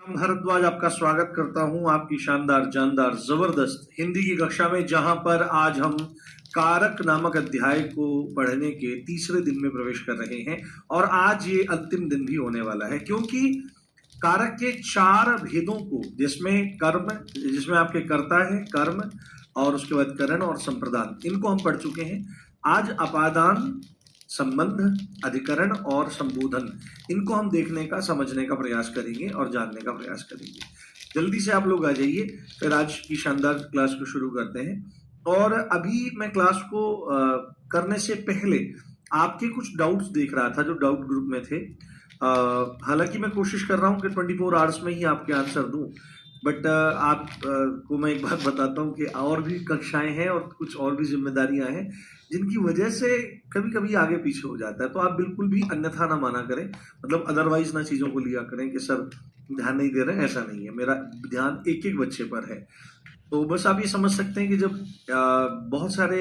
भारद्वाज आपका स्वागत करता हूं आपकी शानदार जानदार जबरदस्त हिंदी की कक्षा में, जहां पर आज हम कारक नामक अध्याय को पढ़ने के तीसरे दिन में प्रवेश कर रहे हैं। और आज ये अंतिम दिन भी होने वाला है, क्योंकि कारक के चार भेदों को, जिसमें आपके कर्ता है, कर्म, और उसके बाद करण और संप्रदान, इनको हम पढ़ चुके हैं। आज अपादान, संबंध, अधिकरण और संबोधन, इनको हम देखने का, समझने का प्रयास करेंगे और जानने का प्रयास करेंगे। जल्दी से आप लोग आ जाइए, फिर आज की शानदार क्लास को शुरू करते हैं। और अभी मैं क्लास को करने से पहले आपके कुछ डाउट्स देख रहा था जो डाउट ग्रुप में थे। हालांकि मैं कोशिश कर रहा हूं कि 24 आवर्स में ही आपके आंसर दूं, बट आप को मैं एक बात बताता हूं कि और भी कक्षाएं हैं और कुछ और भी जिम्मेदारियां हैं, जिनकी वजह से कभी कभी आगे पीछे हो जाता है। तो आप बिल्कुल भी अन्यथा ना माना करें, मतलब अदरवाइज ना चीज़ों को लिया करें कि सर ध्यान नहीं दे रहे हैं। ऐसा नहीं है, मेरा ध्यान एक एक बच्चे पर है। तो बस आप ये समझ सकते हैं कि जब बहुत सारे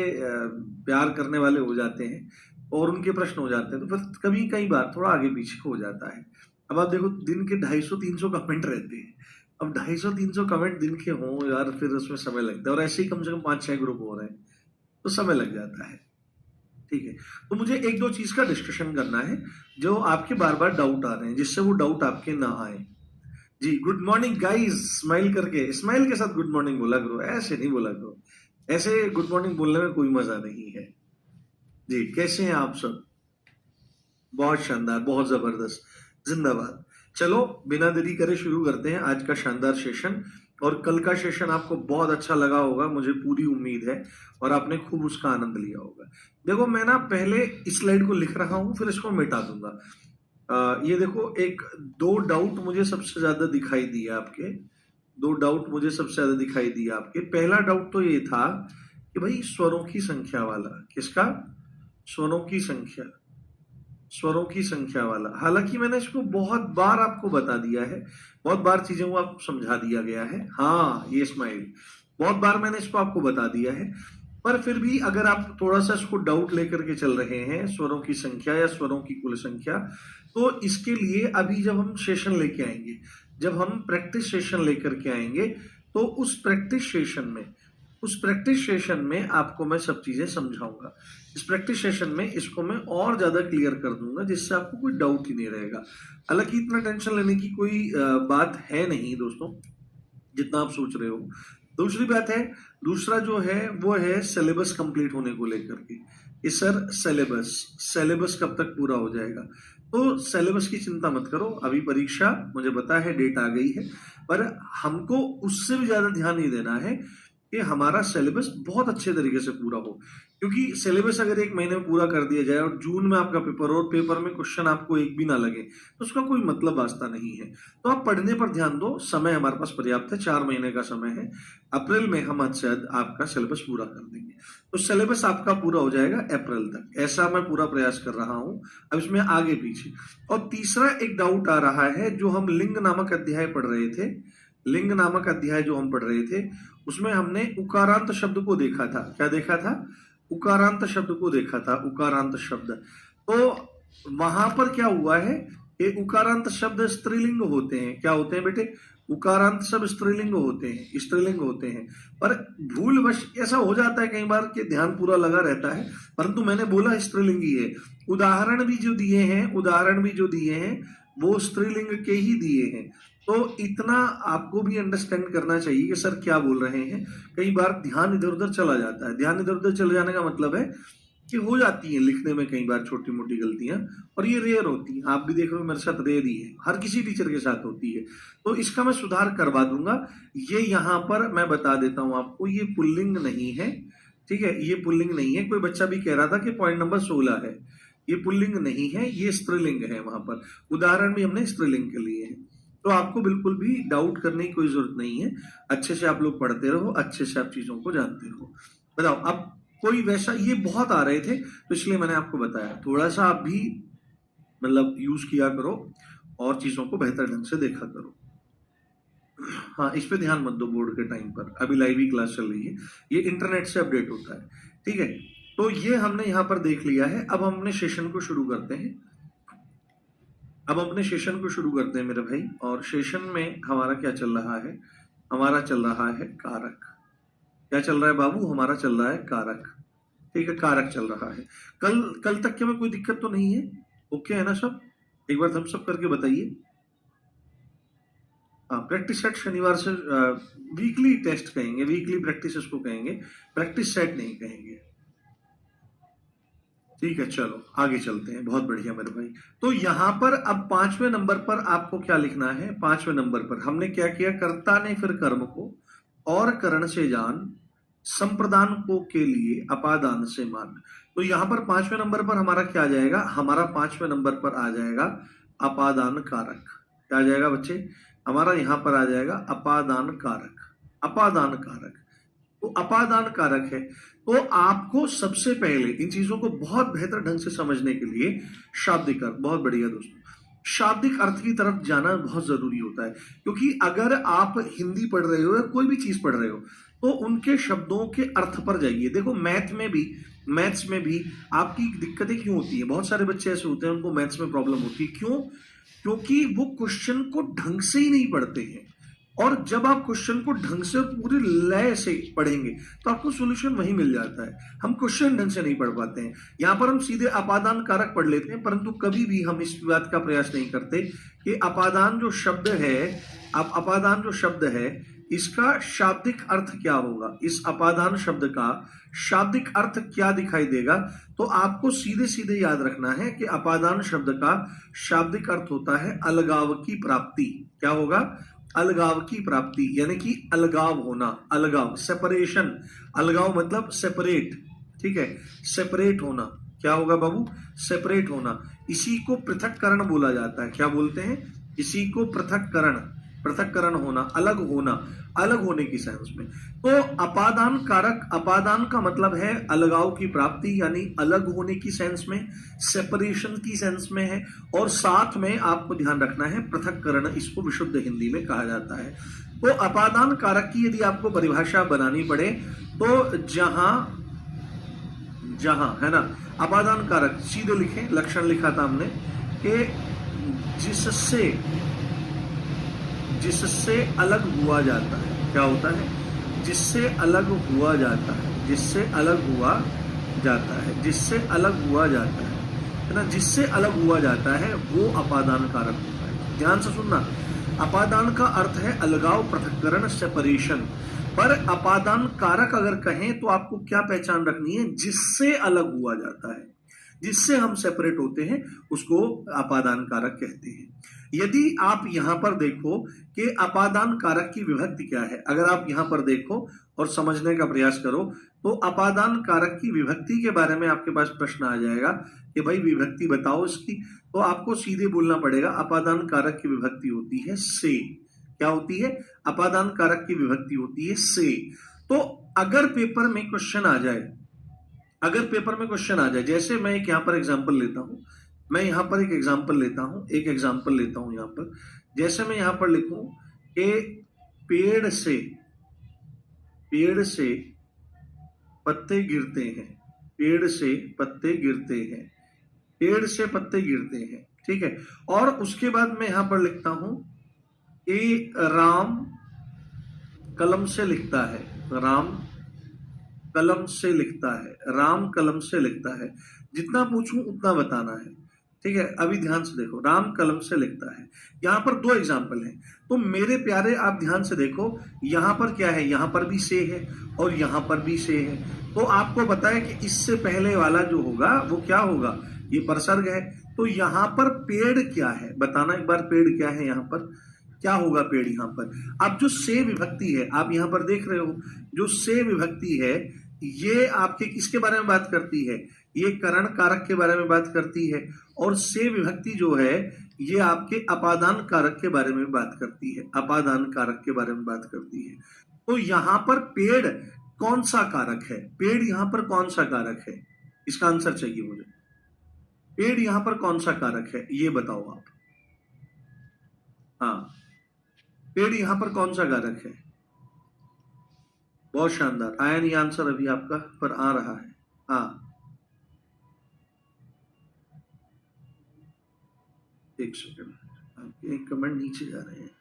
प्यार करने वाले हो जाते हैं और उनके प्रश्न हो जाते हैं, तो फिर कभी कई बार थोड़ा आगे पीछे हो जाता है। अब आप देखो, दिन के 250-300 कमेंट रहते हैं। अब 250-300 कमेंट दिन के हों यार, फिर उसमें समय लगता है, और ऐसे ही कम से कम 5-6 ग्रुप हो रहे हैं, तो समय लग जाता है। ठीक है, तो मुझे एक दो चीज का डिस्कशन करना है जो आपके बार बार डाउट आ रहे हैं, जिससे वो डाउट आपके ना आए। जी, गुड मॉर्निंग गाइस, स्माइल करके, स्माइल के साथ गुड मॉर्निंग बोला करो, ऐसे नहीं बोला करो। ऐसे गुड मॉर्निंग बोलने में कोई मजा नहीं है। जी, कैसे हैं आप सब? बहुत शानदार, बहुत जबरदस्त, जिंदाबाद। चलो बिना देरी करे शुरू करते हैं आज का शानदार सेशन। और कल का सेशन आपको बहुत अच्छा लगा होगा, मुझे पूरी उम्मीद है, और आपने खूब उसका आनंद लिया होगा। देखो, मैं ना पहले इस स्लाइड को लिख रहा हूं, फिर इसको मिटा दूंगा। ये देखो, एक दो डाउट मुझे सबसे ज्यादा दिखाई दिए आपके, दो डाउट मुझे सबसे ज्यादा दिखाई दिए आपके। पहला डाउट तो ये था कि भाई स्वरों की संख्या वाला, किसका? स्वरों की संख्या, स्वरों की संख्या वाला। हालांकि मैंने इसको बहुत बार आपको बता दिया है, बहुत बार चीजों को आपको समझा दिया गया है। हाँ, ये स्माइल, बहुत बार मैंने इसको आपको बता दिया है, पर फिर भी अगर आप थोड़ा सा इसको डाउट लेकर के चल रहे हैं, स्वरों की संख्या या स्वरों की कुल संख्या, तो इसके लिए अभी जब हम सेशन लेके आएंगे, जब हम प्रैक्टिस सेशन लेकर के आएंगे, तो उस प्रैक्टिस सेशन में आपको मैं सब चीजें समझाऊंगा। इस प्रैक्टिस सेशन में इसको मैं और ज्यादा क्लियर कर दूंगा, जिससे आपको कोई डाउट ही नहीं रहेगा। हालांकि इतना टेंशन लेने की कोई बात है नहीं दोस्तों, जितना आप सोच रहे हो। दूसरी बात है, दूसरा जो है वो है सिलेबस कंप्लीट होने को लेकर के कि सर सिलेबस कब तक पूरा हो जाएगा। तो सिलेबस की चिंता मत करो, अभी परीक्षा, मुझे पता है डेट आ गई है, पर हमको उससे भी ज्यादा ध्यान नहीं देना है कि हमारा सिलेबस बहुत अच्छे तरीके से पूरा हो। क्योंकि सिलेबस अगर एक महीने में पूरा कर दिया जाए और जून में आपका पेपर और पेपर में क्वेश्चन आपको एक भी ना लगे, तो उसका कोई मतलब वास्ता नहीं है। तो आप पढ़ने पर ध्यान दो, समय हमारे पास पर्याप्त है, 4 महीने का समय है। अप्रैल में हम शायद आपका सिलेबस पूरा कर देंगे, तो सिलेबस आपका पूरा हो जाएगा अप्रैल तक, ऐसा मैं पूरा प्रयास कर रहा हूं। अब इसमें आगे पीछे। और तीसरा एक डाउट आ रहा है, जो हम लिंग नामक अध्याय पढ़ रहे थे, लिंग नामक अध्याय जो हम पढ़ रहे थे, उसमें हमने उकारांत शब्द को देखा था। क्या देखा था? उकारांत शब्द को देखा था, उकारांत शब्द। तो वहां पर क्या हुआ है कि उकारांत शब्द स्त्रीलिंग होते हैं। क्या होते हैं बेटे? उकारांत शब्द स्त्रीलिंग होते हैं, स्त्रीलिंग होते हैं। पर भूलवश ऐसा हो जाता है कई बार कि ध्यान पूरा लगा रहता है, परंतु मैंने बोला स्त्रीलिंग ही है। उदाहरण भी जो दिए हैं वो स्त्रीलिंग के ही दिए हैं। तो इतना आपको भी अंडरस्टैंड करना चाहिए कि सर क्या बोल रहे हैं। कई बार ध्यान इधर उधर चला जाता है। ध्यान इधर उधर चले जाने का मतलब है कि हो जाती है लिखने में कई बार छोटी मोटी गलतियां, और ये रेयर होती हैं। आप भी देख रहे हो, मेरे साथ रेयर ही है, हर किसी टीचर के साथ होती है। तो इसका मैं सुधार करवा दूंगा। ये यहाँ पर मैं बता देता हूं आपको, ये पुल्लिंग नहीं है। ठीक है, ये पुल्लिंग नहीं है। कोई बच्चा भी कह रहा था कि पॉइंट नंबर 16 है, ये पुल्लिंग नहीं है, ये स्त्रीलिंग है। वहां पर उदाहरण भी हमने स्त्रीलिंग के लिए है। तो आपको बिल्कुल भी डाउट करने की कोई जरूरत नहीं है। अच्छे से आप लोग पढ़ते रहो, अच्छे से आप चीजों को जानते रहो। बताओ, अब कोई वैसा, ये बहुत आ रहे थे तो इसलिए मैंने आपको बताया, थोड़ा सा आप भी मतलब यूज किया करो और चीजों को बेहतर ढंग से देखा करो। हाँ, इस पे ध्यान मत दो बोर्ड के टाइम पर, अभी लाइव ही क्लास चल रही है, ये इंटरनेट से अपडेट होता है। ठीक है, तो ये हमने यहाँ पर देख लिया है। अब हम अपने सेशन को शुरू करते हैं। अब अपने सेशन को शुरू करते हैं मेरे भाई। और सेशन में हमारा क्या चल रहा है? हमारा चल रहा है कारक। क्या चल रहा है बाबू? हमारा चल रहा है कारक। ठीक है, कारक चल रहा है। कल कल तक के में कोई दिक्कत तो नहीं है? ओके है ना सब? एक बार थम्स अप करके बताइए। हाँ, प्रैक्टिस सेट शनिवार से वीकली टेस्ट कहेंगे, वीकली प्रैक्टिस इसको कहेंगे, प्रैक्टिस सेट नहीं कहेंगे। ठीक है, चलो आगे चलते हैं। बहुत बढ़िया मेरे भाई। तो यहां पर अब 5वें नंबर पर आपको क्या लिखना है? 5वें नंबर पर हमने क्या किया? कर्ता ने फिर कर्म को और करण से जान, संप्रदान को के लिए अपादान से मान। तो यहां पर 5वें नंबर पर हमारा क्या आ जाएगा? हमारा 5वें नंबर पर आ जाएगा अपादान कारक। क्या आ जाएगा बच्चे? हमारा यहां पर आ जाएगा अपादान कारक। अपादान कारक तो अपादान कारक है। तो आपको सबसे पहले इन चीजों को बहुत बेहतर ढंग से समझने के लिए शाब्दिक अर्थ, बहुत बढ़िया दोस्तों, शाब्दिक अर्थ की तरफ जाना बहुत जरूरी होता है। क्योंकि अगर आप हिंदी पढ़ रहे हो या कोई भी चीज पढ़ रहे हो तो उनके शब्दों के अर्थ पर जाइए। देखो मैथ्स में भी आपकी दिक्कतें क्यों होती है? बहुत सारे बच्चे ऐसे होते हैं उनको मैथ्स में प्रॉब्लम होती है। क्यों? क्योंकि वो क्वेश्चन को ढंग से ही नहीं पढ़ते हैं। और जब आप क्वेश्चन को ढंग से पूरी लय से पढ़ेंगे तो आपको सॉल्यूशन वहीं मिल जाता है। हम क्वेश्चन ढंग से नहीं पढ़ पाते हैं। यहां पर हम सीधे अपादान कारक पढ़ लेते हैं, परंतु कभी भी हम इस बात का प्रयास नहीं करते कि अपादान जो शब्द है, अब अपादान जो शब्द है इसका शाब्दिक अर्थ क्या होगा, इस अपादान शब्द का शाब्दिक अर्थ क्या दिखाई देगा। तो आपको सीधे सीधे याद रखना है कि अपादान शब्द का शाब्दिक अर्थ होता है अलगाव की प्राप्ति। क्या होगा? अलगाव की प्राप्ति, यानी कि अलगाव होना, अलगाव, सेपरेशन। अलगाव मतलब सेपरेट। ठीक है, सेपरेट होना। क्या होगा बाबू? सेपरेट होना। इसी को पृथक्करण बोला जाता है। क्या बोलते हैं? इसी को पृथक्करण, पृथक्करण होना, अलग होना, अलग होने की सेंस में। तो अपादान कारक, अपादान का मतलब है अलगाव की प्राप्ति, यानी अलग होने की सेंस में, सेपरेशन की सेंस में है। और साथ में आपको ध्यान रखना है पृथक्करण, इसको विशुद्ध हिंदी में कहा जाता है। तो अपादान कारक की यदि आपको परिभाषा बनानी पड़े तो जहां जहां है ना, अपादान कारक सीधे लिखें, लक्षण लिखा था हमने कि जिससे जिससे अलग हुआ जाता है। क्या होता है? जिससे अलग हुआ जाता है, जिससे अलग हुआ जाता है, जिससे अलग हुआ जाता है ना, जिससे अलग हुआ जाता है वो अपादान कारक होता है। ध्यान से सुनना, अपादान का अर्थ है अलगाव, पृथक्करण, सेपरेशन। पर अपादान कारक अगर कहें तो आपको क्या पहचान रखनी है? जिससे अलग हुआ जाता है, जिससे हम सेपरेट होते हैं उसको अपादान कारक कहते हैं। यदि आप यहां पर देखो कि अपादान कारक की विभक्ति क्या है, अगर आप यहां पर देखो और समझने का प्रयास करो तो अपादान कारक की विभक्ति के बारे में आपके पास प्रश्न आ जाएगा कि भाई विभक्ति बताओ इसकी। तो आपको सीधे बोलना पड़ेगा अपादान कारक की विभक्ति होती है से। क्या होती है? अपादान कारक की विभक्ति होती है से। तो अगर पेपर में क्वेश्चन आ जाए, अगर पेपर में क्वेश्चन आ जाए, जैसे मैं एक यहां पर एग्जांपल लेता हूं, मैं यहां पर एक एग्जांपल लेता हूं, एक एग्जांपल लेता हूं यहां पर। जैसे मैं यहां पर लिखूं कि पेड़ से पत्ते गिरते हैं, पेड़ से पत्ते गिरते हैं, पेड़ से पत्ते गिरते हैं। ठीक है, और उसके बाद मैं यहां पर लिखता हूं कि राम कलम से लिखता है, राम कलम से लिखता है, राम कलम से लिखता है। जितना पूछूं उतना बताना है। ठीक है, अभी ध्यान से देखो, राम कलम से लिखता है। यहां पर दो एग्जाम्पल हैं। तो मेरे प्यारे आप ध्यान से देखो, यहां पर क्या है? यहां पर भी से है और यहां पर भी से है। तो आपको पता है कि इससे पहले वाला जो होगा वो क्या होगा? ये परसर्ग है। तो यहां पर पेड़ क्या है? बताना एक बार, पेड़ क्या है? यहां पर क्या होगा? पेड़ यहां पर। अब जो से विभक्ति है आप यहां पर देख रहे हो, जो से विभक्ति है ये आपके किसके बारे में बात करती है? ये करण कारक के बारे में बात करती है। और से विभक्ति जो है ये आपके अपादान कारक के बारे में बात करती है, अपादान कारक के बारे में बात करती है। तो यहां पर पेड़ कौन सा कारक है? पेड़ यहां पर कौन सा कारक है? इसका आंसर चाहिए मुझे। पेड़ यहां पर कौन सा कारक है ये बताओ आप। हाँ, पेड़ यहां पर कौन सा कारक है? बहुत शानदार, आया नहीं आंसर अभी आपका, पर आ रहा है। हाँ, एक सेकंड, आपके एक कमेंट नीचे जा रहे हैं।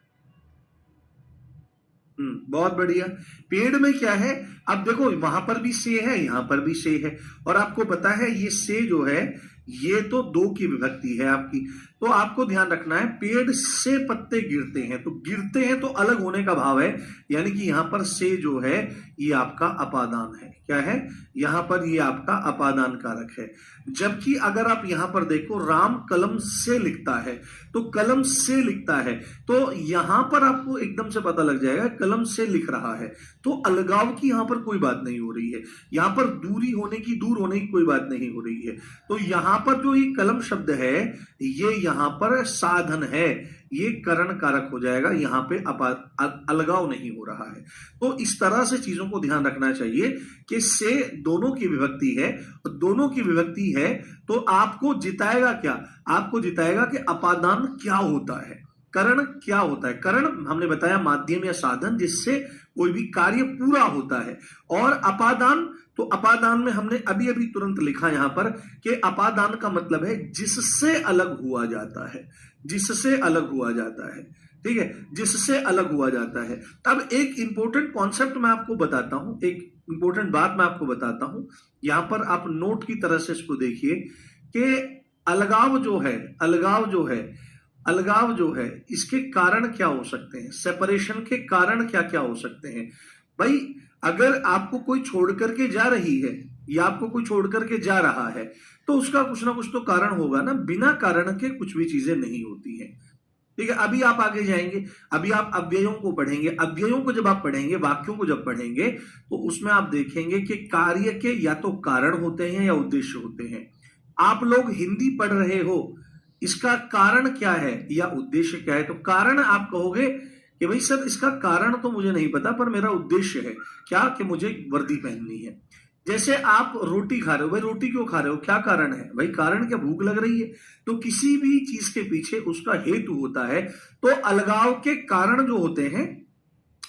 बहुत बढ़िया। पेड़ में क्या है, अब देखो वहां पर भी से है, यहां पर भी से है, और आपको पता है ये से जो है ये तो दो की विभक्ति है आपकी। तो आपको ध्यान रखना है, पेड़ से पत्ते गिरते हैं, तो गिरते हैं तो अलग होने का भाव है, यानी कि यहां पर से जो है ये आपका अपादान है। क्या है, यहां पर ये आपका अपादान कारक है। जबकि अगर आप यहां पर देखो, राम कलम से लिखता है, तो कलम से लिखता है, तो यहां पर आपको एकदम से पता लग जाएगा कलम से लिख रहा है, तो अलगाव की यहां पर कोई बात नहीं हो रही है, यहां पर दूरी होने की, दूर होने की कोई बात नहीं हो रही है। तो यहां पर जो ये कलम शब्द है ये यहां पर साधन है, ये करण कारक हो जाएगा, यहां पे अलगाव नहीं हो रहा है। तो इस तरह से चीजों को ध्यान रखना चाहिए कि से दोनों की विभक्ति है, और दोनों की विभक्ति है तो आपको जिताएगा क्या, आपको जिताएगा कि अपादान क्या होता है, करण क्या होता है। करण हमने बताया माध्यम या साधन जिससे कोई भी कार्य पूरा होता है, और अपादान, तो अपादान में हमने अभी अभी तुरंत लिखा यहां पर कि अपादान का मतलब है जिससे अलग हुआ जाता है, जिससे अलग हुआ जाता है, ठीक है, जिससे अलग हुआ जाता है। अब एक इंपॉर्टेंट कॉन्सेप्ट मैं आपको बताता हूं, एक इंपॉर्टेंट बात मैं आपको बताता हूं, यहां पर आप नोट की तरह से इसको देखिए कि अलगाव जो है, अलगाव जो है, अलगाव जो है इसके कारण क्या हो सकते हैं, सेपरेशन के कारण क्या क्या हो सकते हैं। भाई अगर आपको कोई छोड़ करके जा रही है या आपको कोई छोड़ करके जा रहा है तो उसका कुछ ना कुछ तो कारण होगा ना, बिना कारण के कुछ भी चीजें नहीं होती हैं, ठीक है। अभी आप आगे जाएंगे, अभी आप अव्ययों को पढ़ेंगे, अव्ययों को जब आप पढ़ेंगे, वाक्यों को जब पढ़ेंगे तो उसमें आप देखेंगे कि कार्य के या तो कारण होते हैं या उद्देश्य होते हैं। आप लोग हिंदी पढ़ रहे हो, इसका कारण क्या है या उद्देश्य क्या है, तो कारण आप कहोगे कि भाई सर इसका कारण तो मुझे नहीं पता पर मेरा उद्देश्य है क्या, कि मुझे वर्दी पहननी है। जैसे आप रोटी खा रहे हो, भाई रोटी क्यों खा रहे हो, क्या कारण है, भाई कारण क्या, भूख लग रही है। तो किसी भी चीज के पीछे उसका हेतु होता है। तो अलगाव के कारण जो होते हैं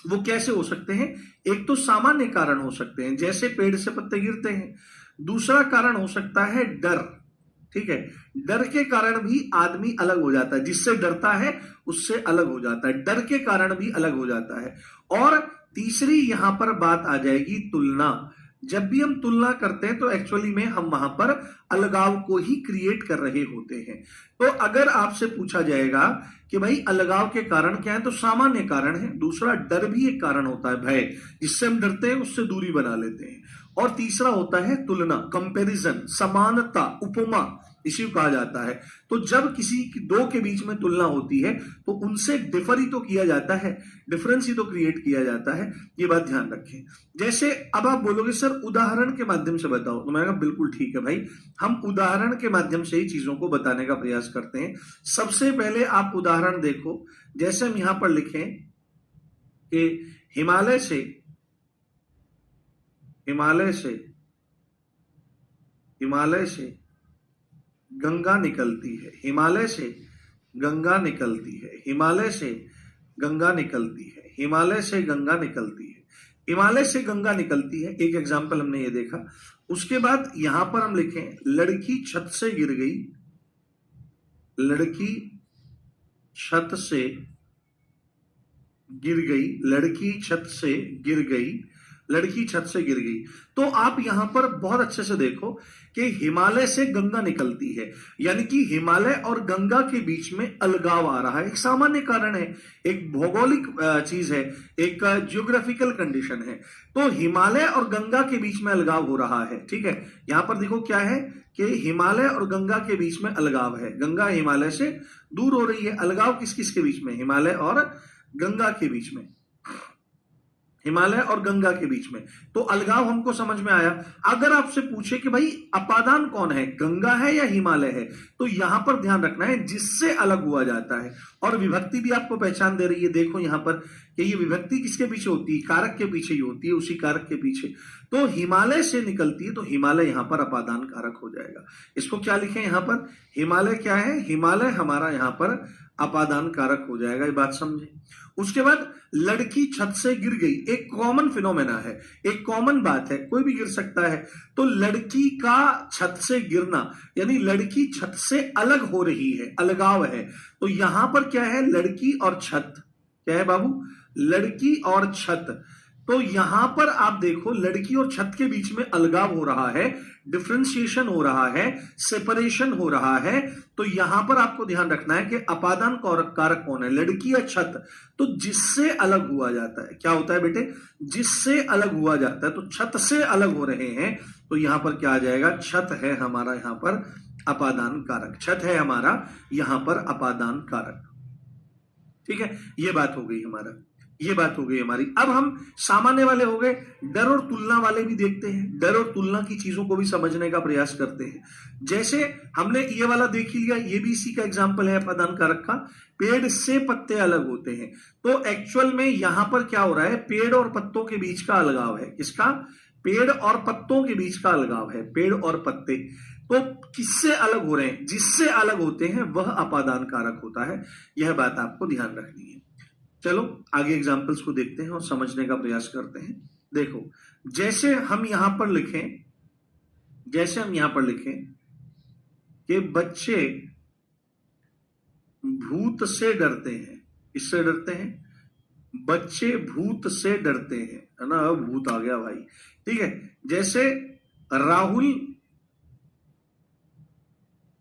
वो कैसे हो सकते हैं, एक तो सामान्य कारण हो सकते हैं जैसे पेड़ से पत्ते गिरते हैं, दूसरा कारण हो सकता है डर, ठीक है, डर के कारण भी आदमी अलग हो जाता है, जिससे डरता है उससे अलग हो जाता है, डर के कारण भी अलग हो जाता है। और तीसरी यहां पर बात आ जाएगी तुलना। जब भी हम तुलना करते हैं तो एक्चुअली में हम वहां पर अलगाव को ही क्रिएट कर रहे होते हैं। तो अगर आपसे पूछा जाएगा कि भाई अलगाव के कारण क्या है, तो सामान्य कारण है, दूसरा डर भी एक कारण होता है, भय, जिससे हम डरते हैं उससे दूरी बना लेते हैं, और तीसरा होता है तुलना, कंपैरिजन, समानता, उपमा, इसी को कहा जाता है। तो जब किसी दो के बीच में तुलना होती है तो उनसे डिफर ही तो किया जाता है, डिफरेंस ही तो क्रिएट किया जाता है, ये बात ध्यान रखें। जैसे अब आप बोलोगे सर उदाहरण के माध्यम से बताओ, तो मैंने कहा बिल्कुल ठीक है भाई, हम उदाहरण के माध्यम से ही चीजों को बताने का प्रयास करते हैं। सबसे पहले आप उदाहरण देखो, जैसे हम यहां पर लिखें कि हिमालय से, हिमालय से, हिमालय से गंगा निकलती है, हिमालय से गंगा निकलती है, हिमालय से गंगा निकलती है, हिमालय से गंगा निकलती है, हिमालय से गंगा निकलती है। एक एग्जाम्पल हमने ये देखा। उसके बाद यहां पर हम लिखें लड़की छत से गिर गई, लड़की छत से गिर गई, लड़की छत से गिर गई, लड़की छत से गिर गई। तो आप यहां पर बहुत अच्छे से देखो कि हिमालय से गंगा निकलती है, यानी कि हिमालय और गंगा के बीच में अलगाव आ रहा है, एक सामान्य कारण है, एक भौगोलिक चीज है, एक जियोग्राफिकल कंडीशन है। तो हिमालय और गंगा के बीच में अलगाव हो रहा है, ठीक है। यहां पर देखो क्या है कि हिमालय और गंगा के बीच में अलगाव है, गंगा हिमालय से दूर हो रही है। अलगाव किस किस के बीच में, हिमालय और गंगा के बीच में, हिमालय और गंगा के बीच में। तो अलगाव हमको समझ में आया। अगर आपसे पूछे कि भाई अपादान कौन है, गंगा है या हिमालय है, तो यहां पर ध्यान रखना है जिससे अलग हुआ जाता है। और विभक्ति भी आपको पहचान दे रही है, देखो यहां पर कि ये विभक्ति किसके पीछे होती है, कारक के पीछे ही होती है, उसी कारक के पीछे। तो हिमालय से निकलती है, तो हिमालय यहां पर अपादान कारक हो जाएगा। इसको क्या लिखें यहां पर, हिमालय क्या है, हिमालय हमारा यहां पर अपादान कारक हो जाएगा, ये बात समझे। उसके बाद लड़की छत से गिर गई, एक कॉमन फिनोमेना है, एक कॉमन बात है, कोई भी गिर सकता है। तो लड़की का छत से गिरना यानी लड़की छत से अलग हो रही है, अलगाव है। तो यहां पर क्या है, लड़की और छत, क्या है बाबू, लड़की और छत। तो यहां पर आप देखो लड़की और छत के बीच में अलगाव हो रहा है, डिफरेंशिएशन हो रहा है, सेपरेशन हो रहा है। तो यहां पर आपको ध्यान रखना है कि अपादान कारक कौन है, लड़की या छत। तो जिससे अलग हुआ जाता है, क्या होता है बेटे, जिससे अलग हुआ जाता है। तो छत से अलग हो रहे हैं, तो यहां पर क्या आ जाएगा, छत है हमारा यहां पर अपादान कारक, छत है हमारा यहां पर अपादान कारक। ठीक है, ये बात हो गई हमारा, ये बात हो गई हमारी। अब हम सामान्य वाले हो गए, डर और तुलना वाले भी देखते हैं, डर और तुलना की चीजों को भी समझने का प्रयास करते हैं। जैसे हमने ये वाला देख ही लिया, ये भी इसी का एग्जाम्पल है अपादान कारक का, पेड़ से पत्ते अलग होते हैं। तो एक्चुअल में यहां पर क्या हो रहा है, पेड़ और पत्तों के बीच का अलगाव है, किसका, पेड़ और पत्तों के बीच का अलगाव है, पेड़ और पत्ते। तो किससे अलग हो रहे हैं, जिससे अलग होते हैं वह अपादान कारक होता है। यह बात आपको ध्यान रखनी है। चलो आगे एग्जाम्पल्स को देखते हैं और समझने का प्रयास करते हैं। देखो जैसे हम यहां पर लिखें, जैसे हम यहां पर लिखें कि बच्चे भूत से डरते हैं, किससे डरते हैं, बच्चे भूत से डरते हैं, है ना, भूत आ गया भाई। ठीक है, जैसे राहुल,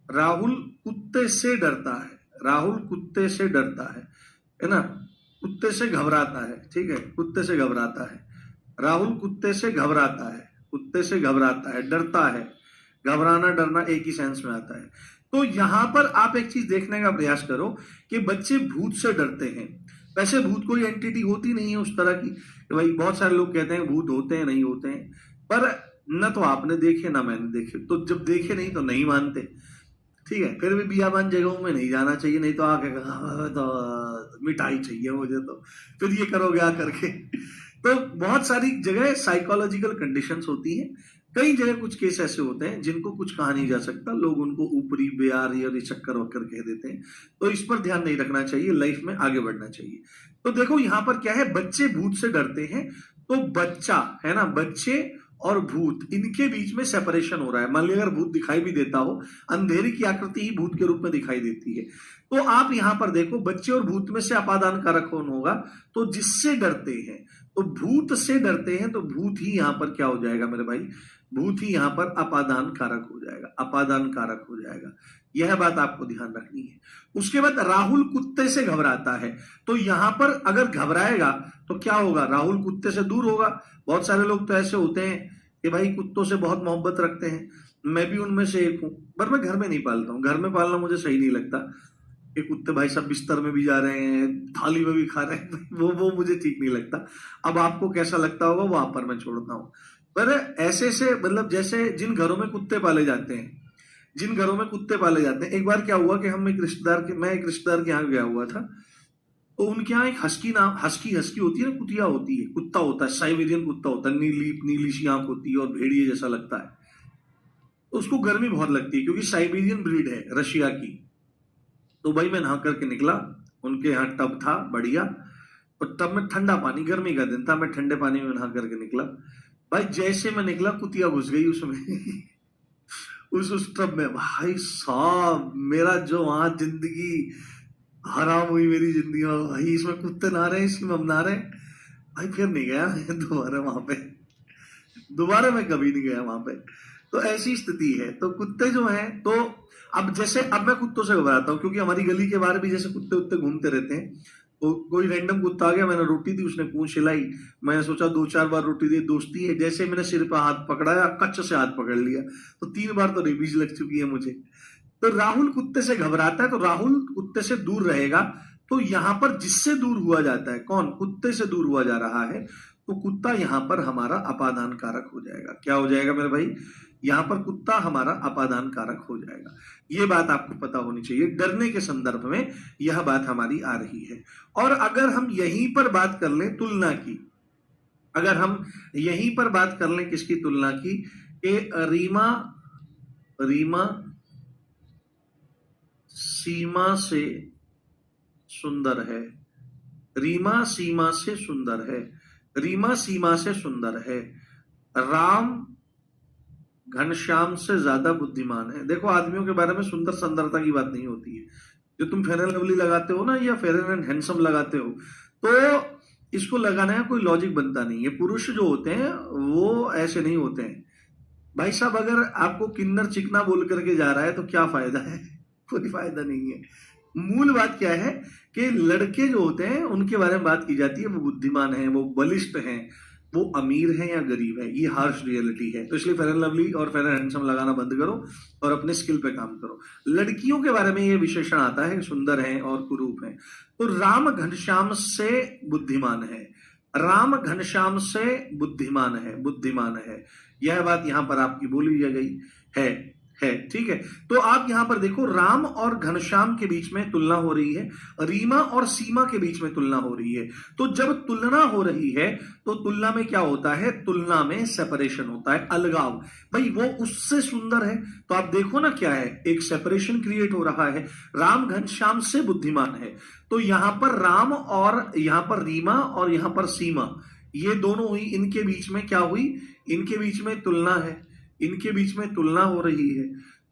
राहुल कुत्ते से डरता है, राहुल कुत्ते से डरता है ना, कुत्ते से घबराता है। ठीक है, कुत्ते से घबराता है, राहुल कुत्ते से घबराता है, कुत्ते से घबराता है, डरता है, घबराना डरना एक ही सेंस में आता है। तो यहां पर आप एक चीज देखने का प्रयास करो कि बच्चे भूत से डरते हैं। वैसे भूत कोई एंटिटी होती नहीं है उस तरह की, भाई बहुत सारे लोग कहते हैं भूत होते हैं, नहीं होते हैं, पर न तो आपने देखे ना मैंने देखे, तो जब देखे नहीं तो नहीं मानते। ठीक है, फिर भी बियाबान जगहों में नहीं जाना चाहिए, नहीं तो आके तो मिठाई चाहिए मुझे, तो फिर ये करो क्या करके। तो बहुत सारी जगह साइकोलॉजिकल कंडीशंस होती हैं, कई जगह कुछ केस ऐसे होते हैं जिनको कुछ कहा नहीं जा सकता, लोग उनको ऊपरी बेयार या चक्कर वक्कर कह देते हैं। तो इस पर ध्यान नहीं रखना चाहिए, लाइफ में आगे बढ़ना चाहिए। तो देखो यहां पर क्या है, बच्चे भूत से डरते हैं। तो बच्चा है ना, बच्चे और भूत, इनके बीच में सेपरेशन हो रहा है। मान लिया अगर भूत दिखाई भी देता हो, अंधेरे की आकृति ही भूत के रूप में दिखाई देती है। तो आप यहां पर देखो बच्चे और भूत में से अपादान कारक कौन होगा, तो जिससे डरते हैं, तो भूत से डरते हैं, तो भूत ही यहां पर क्या हो जाएगा मेरे भाई, भूत ही यहां पर अपादान कारक हो जाएगा, अपादान कारक हो जाएगा। यह बात आपको ध्यान रखनी है। उसके बाद राहुल कुत्ते से घबराता है, तो यहां पर अगर घबराएगा तो क्या होगा, राहुल कुत्ते से दूर होगा। बहुत सारे लोग तो ऐसे होते हैं कि भाई कुत्तों से बहुत मोहब्बत रखते हैं, मैं भी उनमें से एक हूं, पर मैं घर में नहीं पालता हूं, घर में पालना मुझे सही नहीं लगता कि कुत्ते भाई सब बिस्तर में भी जा रहे हैं, थाली में भी खा रहे हैं, वो मुझे ठीक नहीं लगता। अब आपको कैसा लगता होगा वहां पर मैं छोड़ता हूं। पर ऐसे से मतलब जैसे जिन घरों में कुत्ते पाले जाते हैं, जिन घरों में कुत्ते पाले जाते हैं, एक बार क्या हुआ कि हम एक रिश्तेदार के, मैं एक रिश्तेदार के यहाँ गया हुआ था, तो उनके यहाँ एक हस्की नाम, हस्की हस्की होती है ना, कुतिया होती है, कुत्ता होता है, साइबेरियन कुत्ता होता है, नीली नीली सी आंख होती है और भेड़िए जैसा लगता है। तो उसको गर्मी बहुत लगती है क्योंकि साइबेरियन ब्रीड है रशिया की। तो भाई मैं नहा करके निकला, उनके यहाँ टब था बढ़िया, और टब में ठंडा पानी, गर्मी का दिन था, मैं ठंडे पानी में नहा करके निकला। भाई जैसे मैं निकला कुतिया घुस गई उसमें उस टब में। भाई साहब मेरा जो वहां जिंदगी हराम हुई, मेरी जिंदगी में, भाई इसमें कुत्ते नहा रहे हैं, इसमें हम नहा रहे हैं। भाई फिर नहीं गया मैं दोबारा वहां पे, दोबारा मैं कभी नहीं गया वहां पे। तो ऐसी स्थिति है। तो कुत्ते जो हैं, तो अब जैसे अब मैं कुत्तों से घबराता हूँ क्योंकि हमारी गली के बाहर भी जैसे कुत्ते उत्ते घूमते रहते हैं। तो कोई रैंडम कुत्ता आ गया, मैंने रोटी दी, उसने पूंछ हिलाई, मैंने सोचा 2-4 बार रोटी दी, दोस्ती है, जैसे मैंने सिर पर हाथ पकड़ाया, कच्च से हाथ पकड़ लिया, तो 3 बार तो रेबीज लग चुकी है मुझे। तो राहुल कुत्ते से घबराता है, तो राहुल कुत्ते से दूर रहेगा। तो यहां पर जिससे दूर हुआ जाता है, कौन, कुत्ते से दूर हुआ जा रहा है, तो कुत्ता यहां पर हमारा अपादान कारक हो जाएगा। क्या हो जाएगा मेरे भाई, यहां पर कुत्ता हमारा अपादान कारक हो जाएगा। ये बात आपको पता होनी चाहिए, डरने के संदर्भ में यह बात हमारी आ रही है। और अगर हम यहीं पर बात कर लें तुलना की, अगर हम यहीं पर बात कर लें किसकी तुलना की, कि रीमा, रीमा सीमा से सुंदर है, रीमा सीमा से सुंदर है, रीमा सीमा से सुंदर है, राम घनश्याम से ज्यादा बुद्धिमान है। देखो आदमियों के बारे में सुंदर सुंदरता की बात नहीं होती है। जो तुम फेयर एंड लवली लगाते हो ना, या फेयर एंड हैंडसम लगाते हो, तो इसको लगाने का कोई लॉजिक बनता नहीं है। पुरुष जो होते हैं वो ऐसे नहीं होते हैं भाई साहब। अगर आपको किन्नर चिकना बोल करके जा रहा है तो क्या फायदा है? कोई फायदा नहीं है। मूल बात क्या है कि लड़के जो होते हैं उनके बारे में बात की जाती है, वो बुद्धिमान हैं, वो बलिष्ठ हैं, वो अमीर हैं या गरीब है। ये हार्श रियलिटी है। तो इसलिए फेयर एंड लवली और फेयर एंड हैंडसम लगाना बंद करो और अपने स्किल पे काम करो। लड़कियों के बारे में ये विशेषण आता है, सुंदर हैं और कुरूप हैं। तो राम घनश्याम से बुद्धिमान है, राम घनश्याम से बुद्धिमान है, बुद्धिमान है। यह बात यहां पर आपकी बोली गई है, ठीक है। तो आप यहां पर देखो, राम और घनश्याम के बीच में तुलना हो रही है, रीमा और सीमा के बीच में तुलना हो रही है। तो जब तुलना हो रही है तो तुलना में क्या होता है? तुलना में सेपरेशन होता है, अलगाव। भाई वो उससे सुंदर है, तो आप देखो ना क्या है, एक सेपरेशन क्रिएट हो रहा है। राम घनश्याम से बुद्धिमान है, तो यहां पर राम और यहां पर रीमा और यहां पर सीमा, ये दोनों हुई। इनके बीच में क्या हुई? इनके बीच में तुलना है, इनके बीच में तुलना हो रही है।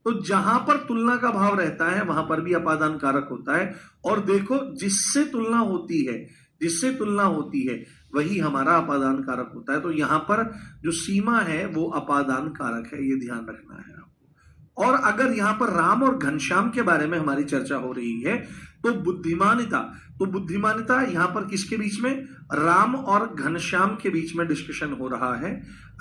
तो जहां पर तुलना का भाव रहता है वहां पर भी अपादान कारक होता है। और देखो, जिससे तुलना होती है, जिससे तुलना होती है वही हमारा अपादान कारक होता है। तो यहां पर जो सीमा है वो अपादान कारक है, ये ध्यान रखना है आपको। और अगर यहां पर राम और घनश्याम के बारे में हमारी चर्चा हो रही है तो बुद्धिमानिता, तो बुद्धिमानिता यहां पर किसके बीच में? राम और घनश्याम के बीच में डिस्कशन हो रहा है।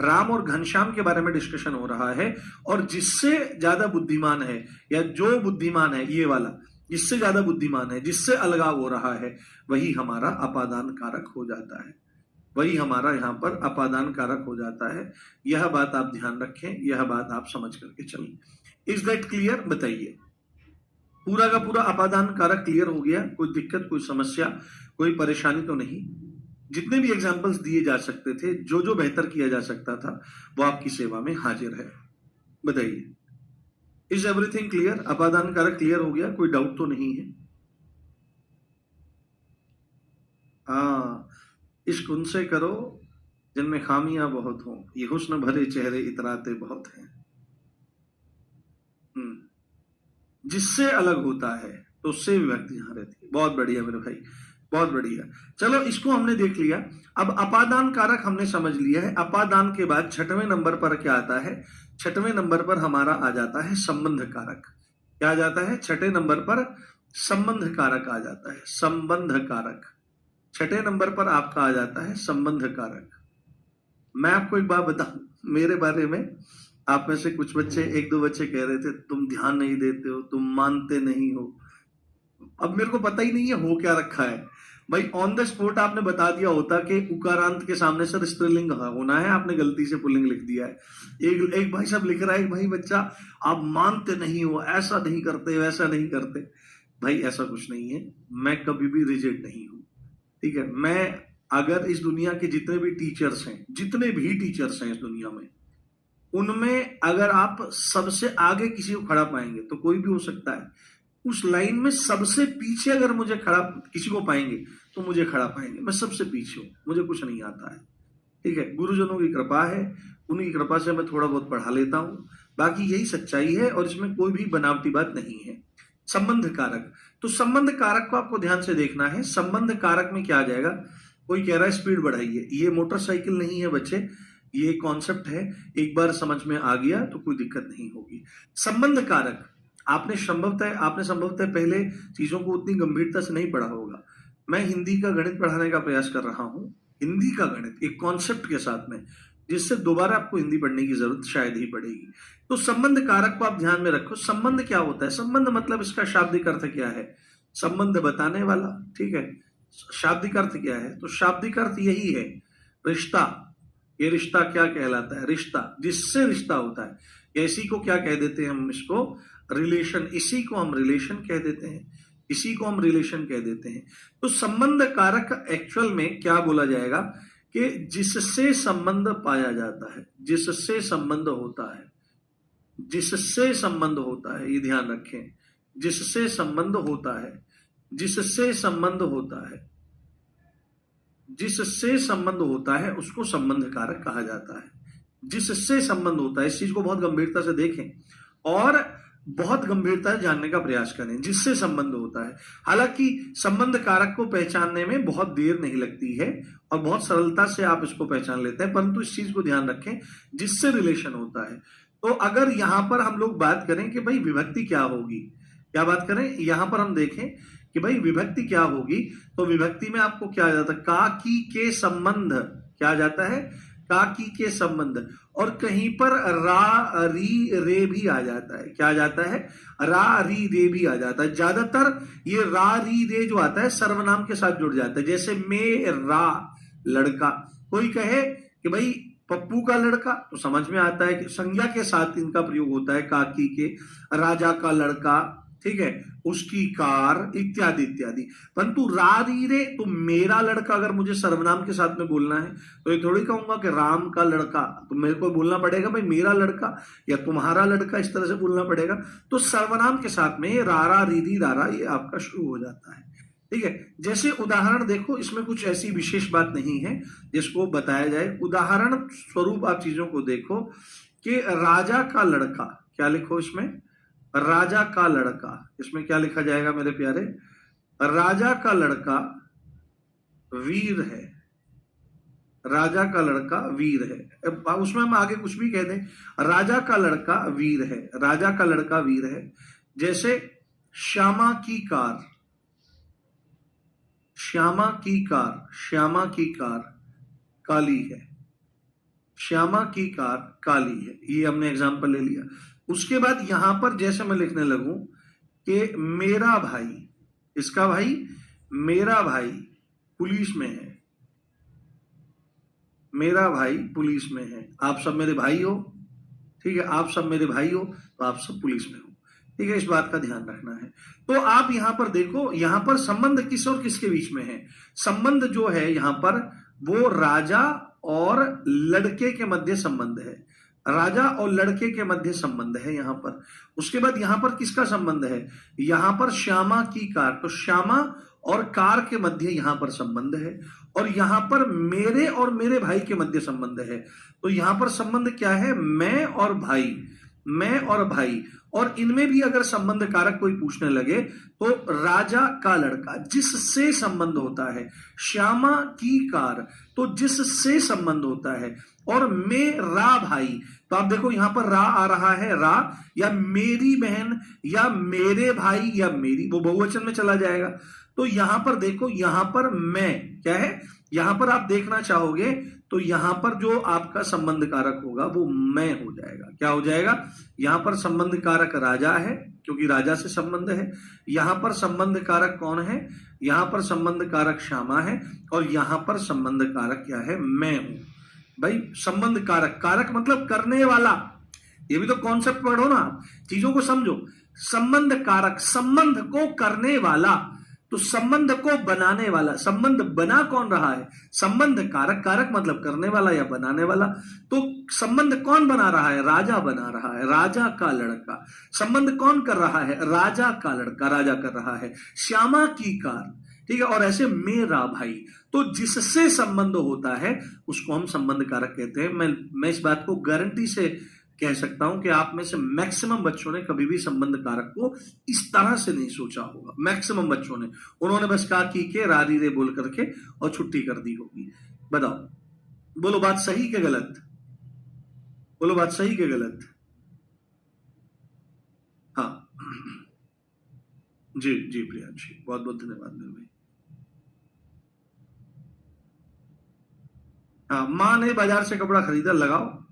राम और घनश्याम के बारे में डिस्कशन हो रहा है। और जिससे ज्यादा बुद्धिमान है, या जो बुद्धिमान है, ये वाला जिससे ज्यादा बुद्धिमान है, जिससे अलगाव हो रहा है, वही हमारा अपादान कारक हो जाता है, वही हमारा यहाँ पर अपादान कारक हो जाता है। यह बात आप ध्यान रखें, यह बात आप समझ करके चलें। Is that clear? बताइए। पूरा का पूरा अपादान कारक क्लियर हो गया? कोई दिक्कत, कोई समस्या, कोई परेशानी तो नहीं? जितने भी एग्जाम्पल्स दिए जा सकते थे, जो जो बेहतर किया जा सकता था, वो आपकी सेवा में हाजिर है। बताइए, इज एवरीथिंग क्लियर? अपादान कारक क्लियर हो गया? कोई डाउट तो नहीं है? हाँ, इश्क उनसे करो जिनमें खामियां बहुत हों, ये हुस्न भरे चेहरे इतराते बहुत हैं। जिससे अलग होता है तो उससे विभक्ति यहां रहती है। बहुत बढ़िया मेरे भाई, बहुत बढ़िया। चलो, इसको हमने देख लिया। अब अपादान कारक हमने समझ लिया है। अपादान के बाद छठवें नंबर पर क्या आता है? छठवें नंबर पर हमारा आ जाता है संबंध कारक। क्या आ जाता है? छठे नंबर पर संबंध कारक आ जाता है, संबंध कारक। छठे नंबर पर आपका आ जाता है संबंध कारक। मैं आपको एक बात बताऊं मेरे बारे में। आप में से कुछ बच्चे, एक दो बच्चे कह रहे थे तुम ध्यान नहीं देते हो, तुम मानते नहीं हो। अब मेरे को पता ही नहीं है हो क्या रखा है भाई। ऑन द स्पॉट आपने बता दिया होता कि उकारांत के सामने सर स्त्रीलिंग होना है, आपने गलती से पुल्लिंग लिख दिया है। एक भाई साहब लिख रहा है, भाई बच्चा आप मानते नहीं हो, ऐसा नहीं करते, वैसा नहीं करते। भाई ऐसा कुछ नहीं है, मैं कभी भी रिजेक्ट नहीं हूं, ठीक है। मैं अगर इस दुनिया के जितने भी टीचर्स हैं, जितने भी टीचर्स हैं इस दुनिया में, उनमें अगर आप सबसे आगे किसी को खड़ा पाएंगे, तो कोई भी हो सकता है, उस लाइन में सबसे पीछे अगर मुझे खड़ा किसी को पाएंगे तो मुझे खड़ा पाएंगे। मैं सबसे पीछे हूं, मुझे कुछ नहीं आता है, ठीक है। गुरुजनों की कृपा है, उनकी कृपा से मैं थोड़ा बहुत पढ़ा लेता हूं, बाकी यही सच्चाई है और इसमें कोई भी बनावटी बात नहीं है। संबंध कारक, तो संबंध कारक को आपको ध्यान से देखना है। संबंध कारक में क्या आ जाएगा? कोई कह रहा है स्पीड बढ़ाइए, ये मोटरसाइकिल नहीं है बच्चे, ये कॉन्सेप्ट है। एक बार समझ में आ गया तो कोई दिक्कत नहीं होगी। संबंध कारक आपने संभवतः पहले चीजों को उतनी गंभीरता से नहीं पढ़ा होगा। मैं हिंदी का गणित पढ़ाने का प्रयास कर रहा हूं, हिंदी का गणित एक कॉन्सेप्ट के साथ में, जिससे दोबारा आपको हिंदी पढ़ने की जरूरत शायद ही पड़ेगी। तो संबंध कारक को आप ध्यान में रखो। संबंध क्या होता है? संबंध मतलब इसका शाब्दिक अर्थ क्या है? संबंध बताने वाला, ठीक है। शाब्दिक अर्थ क्या है? तो शाब्दिक अर्थ यही है, रिश्ता। ये रिश्ता क्या कहलाता है? रिश्ता, जिससे रिश्ता होता है। इसी को क्या कह देते हैं हम? इसको रिलेशन, इसी को हम रिलेशन कह देते हैं, इसी को हम रिलेशन कह देते हैं। तो संबंध कारक एक्चुअल में क्या बोला जाएगा कि जिससे संबंध पाया जाता है, जिससे संबंध होता है, जिससे संबंध होता है, ये ध्यान रखें। जिससे संबंध होता है, जिससे संबंध होता है, जिससे संबंध होता है उसको संबंध कारक कहा जाता है। जिससे संबंध होता है, इस चीज को बहुत गंभीरता से देखें और बहुत गंभीरता से जानने का प्रयास करें। जिससे संबंध होता है, हालांकि संबंध कारक को पहचानने में बहुत देर नहीं लगती है और बहुत सरलता से आप इसको पहचान लेते हैं, परंतु इस चीज को ध्यान रखें जिससे रिलेशन होता है। तो अगर यहां पर हम लोग बात करें कि भाई विभक्ति क्या होगी, क्या बात करें, यहां पर हम देखें कि भाई विभक्ति क्या होगी, तो विभक्ति में आपको क्या आ जाता है, का की के संबंध, क्या आ जाता है, का की के संबंध, और कहीं पर रा री रे भी आ जाता है। क्या आ जाता है, रा री रे भी आ जाता है। ज्यादातर ये रा री रे जो आता है सर्वनाम के साथ जुड़ जाता है, जैसे मेरा लड़का। कोई कहे कि भाई पप्पू का लड़का, तो समझ में आता है कि संज्ञा के साथ इनका प्रयोग होता है, काकी के, राजा का लड़का, ठीक है, उसकी कार, इत्यादि इत्यादि। परंतु रा री रे, तो मेरा लड़का अगर मुझे सर्वनाम के साथ में बोलना है तो ये थोड़ी कहूंगा कि राम का लड़का, तो मेरे को बोलना पड़ेगा भाई मेरा लड़का या तुम्हारा लड़का, इस तरह से बोलना पड़ेगा। तो सर्वनाम के साथ में रारा रीरी रारा ये आपका शुरू हो जाता है, ठीक है। जैसे उदाहरण देखो, इसमें कुछ ऐसी विशेष बात नहीं है जिसको बताया जाए। उदाहरण स्वरूप आप चीजों को देखो कि राजा का लड़का, क्या लिखो इसमें, राजा का लड़का, इसमें क्या लिखा जाएगा मेरे प्यारे, राजा का लड़का वीर है, राजा का लड़का वीर है। उसमें हम आगे कुछ भी कह दें, राजा का लड़का वीर है, राजा का लड़का वीर है। जैसे श्यामा की कार, श्यामा की कार, श्यामा की कार काली है, श्यामा की कार काली है, ये हमने एग्जाम्पल ले लिया। उसके बाद यहां पर जैसे मैं लिखने लगूं कि मेरा भाई, इसका भाई, मेरा भाई पुलिस में है, मेरा भाई पुलिस में है, आप सब मेरे भाई हो, ठीक है, आप सब मेरे भाई हो, तो आप सब पुलिस में हो, ठीक है, इस बात का ध्यान रखना है। तो आप यहां पर देखो, यहां पर संबंध किस और किसके बीच में है, संबंध जो है यहां पर वो राजा और लड़के के मध्य संबंध है, राजा और लड़के के मध्य संबंध है यहां पर। उसके बाद यहां पर किसका संबंध है, यहां पर श्यामा की कार, तो श्यामा और कार के मध्य यहां पर संबंध है। और यहां पर मेरे और मेरे भाई के मध्य संबंध है, तो यहां पर संबंध क्या है, मैं और भाई, मैं और भाई। और इनमें भी अगर संबंध कारक कोई पूछने लगे तो राजा का लड़का जिससे संबंध होता है, श्यामा की कार तो जिससे संबंध होता है, और मेरा भाई, तो आप देखो यहां पर रा आ रहा है, रा, या मेरी बहन या मेरे भाई या मेरी, वो बहुवचन में चला जाएगा। तो यहां पर देखो, यहां पर मैं क्या है, यहां पर आप देखना चाहोगे तो यहां पर जो आपका संबंध कारक होगा वो मैं हो जाएगा। क्या हो जाएगा, यहां पर संबंध कारक राजा है क्योंकि राजा से संबंध है, यहां पर संबंध कारक कौन है, यहां पर संबंध कारक श्यामा है, और यहां पर संबंध कारक क्या है, मैं हूं। भाई संबंध कारक, कारक मतलब करने वाला, ये भी तो कॉन्सेप्ट पढ़ो ना, चीजों को समझो। संबंध कारक, संबंध को करने वाला, तो संबंध को बनाने वाला, संबंध बना कौन रहा है, संबंध कारक, कारक मतलब करने वाला या बनाने वाला। तो संबंध कौन बना रहा है, राजा बना रहा है, राजा का लड़का। संबंध कौन कर रहा है, राजा का लड़का, राजा कर रहा है। श्यामा की कार, ठीक है, और ऐसे मेरा भाई, तो जिससे संबंध होता है उसको हम संबंध कारक कहते हैं। मैं इस बात को गारंटी से कह सकता हूं कि आप में से मैक्सिमम बच्चों ने कभी भी संबंध कारक को इस तरह से नहीं सोचा होगा, मैक्सिमम बच्चों ने, उन्होंने बस कहा की के रारी रे बोल करके और छुट्टी कर दी होगी। बताओ, बोलो बात सही के गलत, बोलो बात सही के गलत। हाँ जी जी प्रियांशी, बहुत बहुत धन्यवाद मेरे भाई। हाँ, माँ ने बाजार से कपड़ा खरीदा, लगाओ।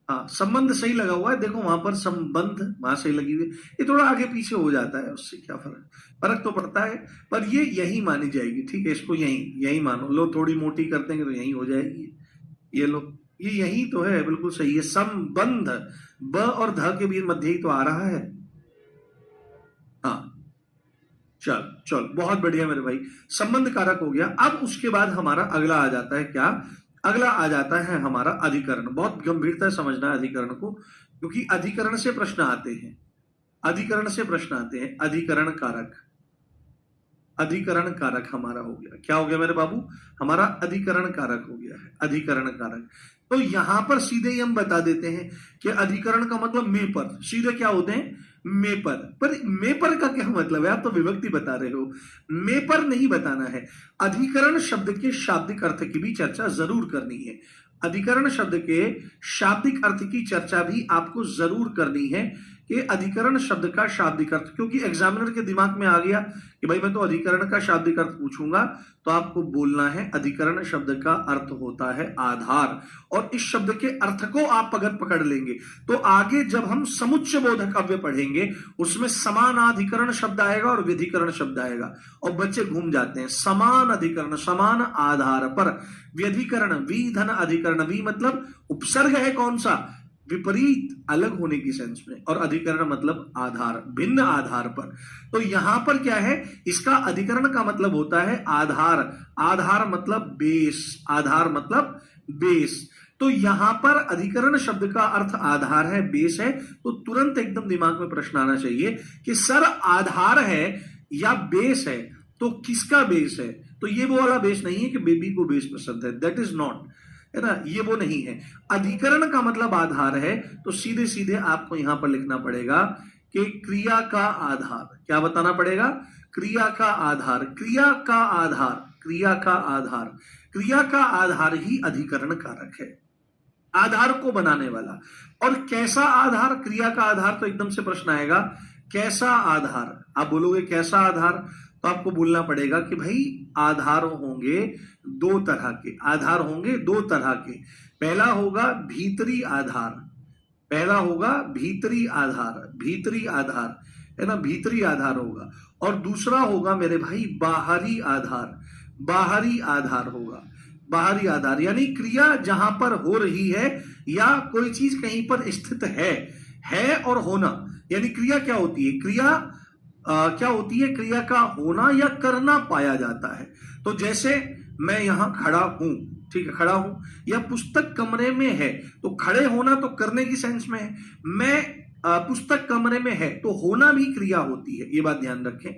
हाँ, संबंध सही लगा हुआ है, देखो वहां पर संबंध वहां सही लगी हुई है, ये थोड़ा आगे पीछे हो जाता है, उससे क्या फर्क, फर्क तो पड़ता है, पर ये यही मानी जाएगी, ठीक है, इसको यही मानो लो, थोड़ी मोटी कर देंगे तो यही हो जाएगी, ये लो, ये यही तो है, बिल्कुल सही है। संबंध ब और ध के बीच मध्य ही तो आ रहा है। हाँ, चल चल, बहुत बढ़िया मेरे भाई, संबंध कारक हो गया। अब उसके बाद हमारा अगला आ जाता है क्या, अगला आ जाता है हमारा अधिकरण। बहुत गंभीरता से समझना है अधिकरण को, क्योंकि अधिकरण से प्रश्न आते हैं, अधिकरण से प्रश्न आते हैं। अधिकरण कारक, अधिकरण कारक हमारा हो गया, क्या हो गया मेरे बाबू, हमारा अधिकरण कारक हो गया है, अधिकरण कारक। तो यहां पर सीधे ही हम बता देते हैं कि अधिकरण का मतलब में पर, सीधे क्या होते हैं, में पर में पर का क्या मतलब है, आप तो विभक्ति बता रहे हो, में पर नहीं बताना है। अधिकरण शब्द के शाब्दिक अर्थ की भी चर्चा जरूर करनी है, अधिकरण शब्द के शाब्दिक अर्थ की चर्चा भी आपको जरूर करनी है कि अधिकरण शब्द का शाब्दिक अर्थ, क्योंकि एग्जामिनर के दिमाग में आ गया कि भाई मैं तो अधिकरण का शाब्दिक अर्थ पूछूंगा, तो आपको बोलना है अधिकरण शब्द का अर्थ होता है आधार। और इस शब्द के अर्थ को आप अगर पकड़ लेंगे तो आगे जब हम समुच्चय बोधक अव्यय पढ़ेंगे उसमें समानाधिकरण शब्द आएगा और व्यधिकरण शब्द आएगा, और बच्चे घूम जाते हैं। समान अधिकरण, समान आधार पर, व्यधिकरण, वी धन अधिकरण, वी मतलब उपसर्ग है कौन सा, विपरीत, अलग होने की सेंस में, और अधिकरण मतलब आधार, भिन्न आधार पर। तो यहां पर क्या है, इसका अधिकरण का मतलब होता है आधार, आधार मतलब बेस, आधार मतलब बेस। तो यहां पर अधिकरण शब्द का अर्थ आधार है, बेस है, तो तुरंत एकदम दिमाग में प्रश्न आना चाहिए कि सर आधार है या बेस है, तो किसका बेस है। तो ये वो वाला बेस नहीं है कि बेबी को बेस पसंद है, दैट इज नॉट, है ना, ये वो नहीं है। अधिकरण का मतलब आधार है, तो सीधे सीधे आपको यहां पर लिखना पड़ेगा कि क्रिया का आधार, क्या बताना पड़ेगा, क्रिया का आधार, क्रिया का आधार, क्रिया का आधार, क्रिया का आधार ही अधिकरण कारक है, आधार को बनाने वाला। और कैसा आधार, क्रिया का आधार, तो एकदम से प्रश्न आएगा कैसा आधार, आप बोलोगे कैसा आधार, तो आपको बोलना पड़ेगा कि भाई आधार होंगे दो तरह के, आधार होंगे दो तरह के। पहला होगा भीतरी आधार, पहला होगा भीतरी आधार, भीतरी आधार, है ना, भीतरी आधार होगा। और दूसरा होगा मेरे भाई बाहरी आधार, बाहरी आधार होगा, बाहरी आधार, यानी क्रिया जहां पर हो रही है या कोई चीज कहीं पर स्थित है और होना। यानी क्रिया क्या होती है, क्रिया क्या होती है, क्रिया का होना या करना पाया जाता है। तो जैसे मैं यहां खड़ा हूं, ठीक है, खड़ा हूं, या पुस्तक कमरे में है, तो खड़े होना तो करने की सेंस में है, मैं पुस्तक कमरे में है तो होना भी क्रिया होती है, ये बात ध्यान रखें।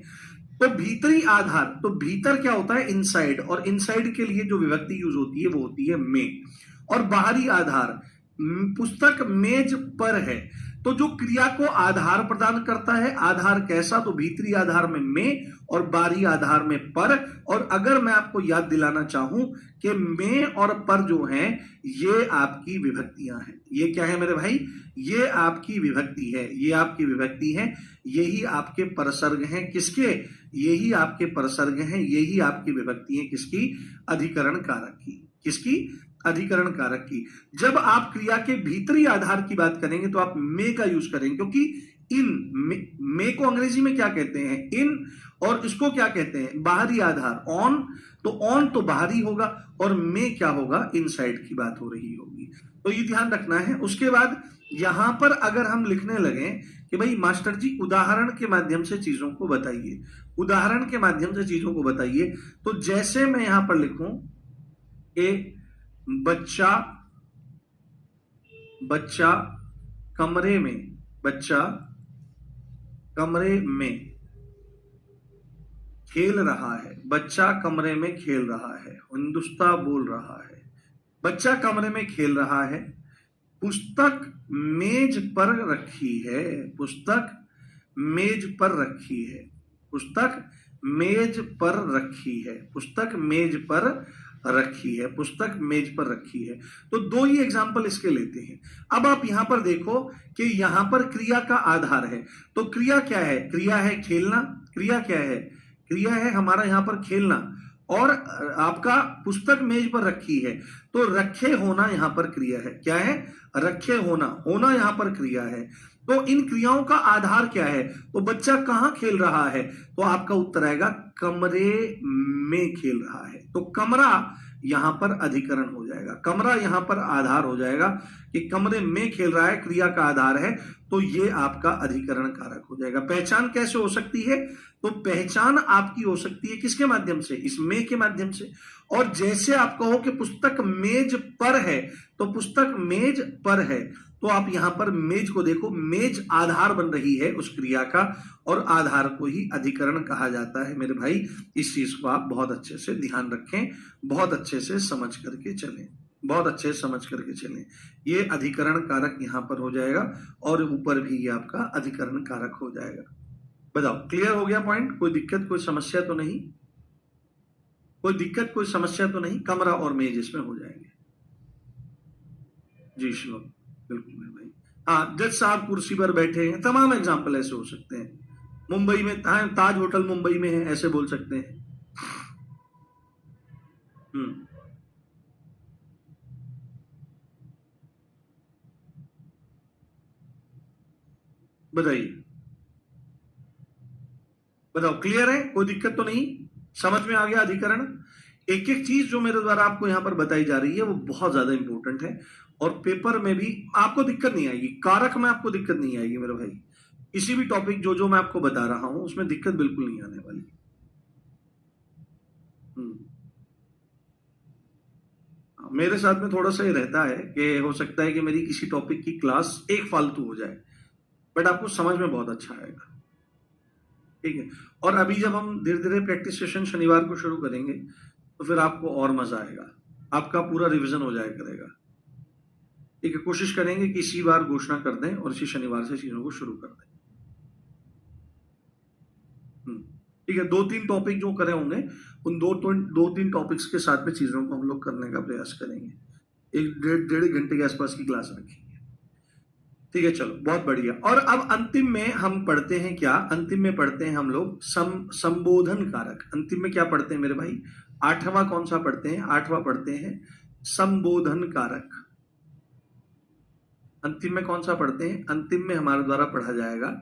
तो भीतरी आधार, तो भीतर क्या होता है, इनसाइड, और इनसाइड के लिए जो विभक्ति यूज होती है वो होती है में। और बाहरी आधार, पुस्तक मेज पर है, तो जो क्रिया को आधार प्रदान करता है, आधार कैसा, तो भीतरी आधार में और बाहरी आधार में पर। और अगर मैं आपको याद दिलाना चाहूं कि में और पर जो हैं ये आपकी विभक्तियां हैं, ये क्या है मेरे भाई, ये आपकी विभक्ति है, ये आपकी विभक्ति है, यही आपके परसर्ग हैं, किसके, यही आपके परसर्ग हैं, यही आपकी विभक्ति है, किसकी, अधिकरण कारक की, किसकी, अधिकरण कारक की। जब आप क्रिया के भीतरी आधार की बात करेंगे तो आप में का यूज करेंगे, क्योंकि इन में को अंग्रेजी में क्या कहते हैं, इन, और इसको क्या कहते हैं, बाहरी आधार, ऑन, तो ऑन तो बाहरी होगा और में क्या होगा, इनसाइड की बात हो रही होगी। तो ये ध्यान रखना है। उसके बाद यहां पर अगर हम लिखने लगे कि भाई मास्टर जी उदाहरण के माध्यम से चीजों को बताइए, उदाहरण के माध्यम से चीजों को बताइए, तो जैसे मैं यहां पर लिखूं कि बच्चा, बच्चा कमरे में, बच्चा कमरे में खेल रहा है, बच्चा कमरे में खेल रहा है, हिंदुस्तान बोल रहा है, बच्चा कमरे में खेल रहा है, पुस्तक मेज पर रखी है, पुस्तक मेज पर रखी है, पुस्तक मेज पर रखी है, पुस्तक मेज पर रखी है, पुस्तक मेज पर रखी है। तो दो ही एग्जाम्पल इसके लेते हैं। अब आप यहां पर देखो कि यहां पर क्रिया का आधार है, तो क्रिया क्या है, क्रिया है खेलना, क्रिया क्या है, क्रिया है हमारा यहां पर खेलना, और आपका पुस्तक मेज पर रखी है, तो रखे होना यहां पर क्रिया है, क्या है, रखे होना, होना यहां पर क्रिया है। तो इन क्रियाओं का आधार क्या है, तो बच्चा कहां खेल रहा है, तो आपका उत्तर आएगा कमरे में खेल रहा है। तो कमरा यहां पर अधिकरण हो जाएगा, कमरा यहां पर आधार हो जाएगा कि कमरे में खेल रहा है, क्रिया का आधार है, तो ये आपका अधिकरण कारक हो जाएगा। पहचान कैसे हो सकती है? तो पहचान आपकी हो सकती है किसके माध्यम से? इस में के माध्यम से। और जैसे आप कहो कि पुस्तक मेज पर है, तो पुस्तक मेज पर है, तो आप यहां पर मेज को देखो, मेज आधार बन रही है उस क्रिया का, और आधार को ही अधिकरण कहा जाता है मेरे भाई। इस चीज को आप बहुत अच्छे से ध्यान रखें, बहुत अच्छे से समझ करके चलें, बहुत अच्छे से समझ करके चलें। ये अधिकरण कारक यहां पर हो जाएगा, और ऊपर भी ये आपका अधिकरण कारक हो जाएगा। बताओ, क्लियर हो गया पॉइंट? कोई दिक्कत, कोई समस्या तो नहीं? कोई दिक्कत, कोई समस्या तो नहीं? कमरा और मेज इसमें हो जाएंगे। जी श्लोक, बिल्कुल मेरे भाई। हाँ, जज साहब कुर्सी पर बैठे हैं, तमाम एग्जाम्पल ऐसे हो सकते हैं। मुंबई में ताज होटल मुंबई में है, ऐसे बोल सकते हैं। बताइए, बताओ, क्लियर है? कोई दिक्कत तो नहीं? समझ में आ गया अधिकरण? एक एक चीज जो मेरे द्वारा आपको यहां पर बताई जा रही है वो बहुत ज्यादा इंपॉर्टेंट है, और पेपर में भी आपको दिक्कत नहीं आएगी, कारक में आपको दिक्कत नहीं आएगी मेरे भाई। किसी भी टॉपिक जो जो मैं आपको बता रहा हूं उसमें दिक्कत बिल्कुल नहीं आने वाली। मेरे साथ में थोड़ा सा ये रहता है कि हो सकता है कि मेरी किसी टॉपिक की क्लास एक फालतू हो जाए, बट आपको समझ में बहुत अच्छा आएगा, ठीक है। और अभी जब हम धीरे धीरे प्रैक्टिस सेशन शनिवार को शुरू करेंगे, तो फिर आपको और मजा आएगा, आपका पूरा रिवीजन हो जाया करेगा, ठीक है। कोशिश करेंगे कि इसी बार घोषणा कर दें और इसी शनिवार से चीजों को शुरू कर दें, ठीक है। 2-3 टॉपिक जो करे होंगे, उन 2-3 टॉपिक्स के साथ में चीजों को हम लोग करने का प्रयास करेंगे। 1-1.5 घंटे के आसपास की क्लास रखेंगे, ठीक है। चलो, बहुत बढ़िया। और अब अंतिम में हम पढ़ते हैं क्या? अंतिम में पढ़ते हैं हम लोग संबोधन कारक। अंतिम में क्या पढ़ते हैं मेरे भाई? 8वां कौन सा पढ़ते हैं? 8वां पढ़ते हैं संबोधन कारक। अंतिम में कौन सा पढ़ते हैं? अंतिम में हमारे द्वारा पढ़ा जाएगा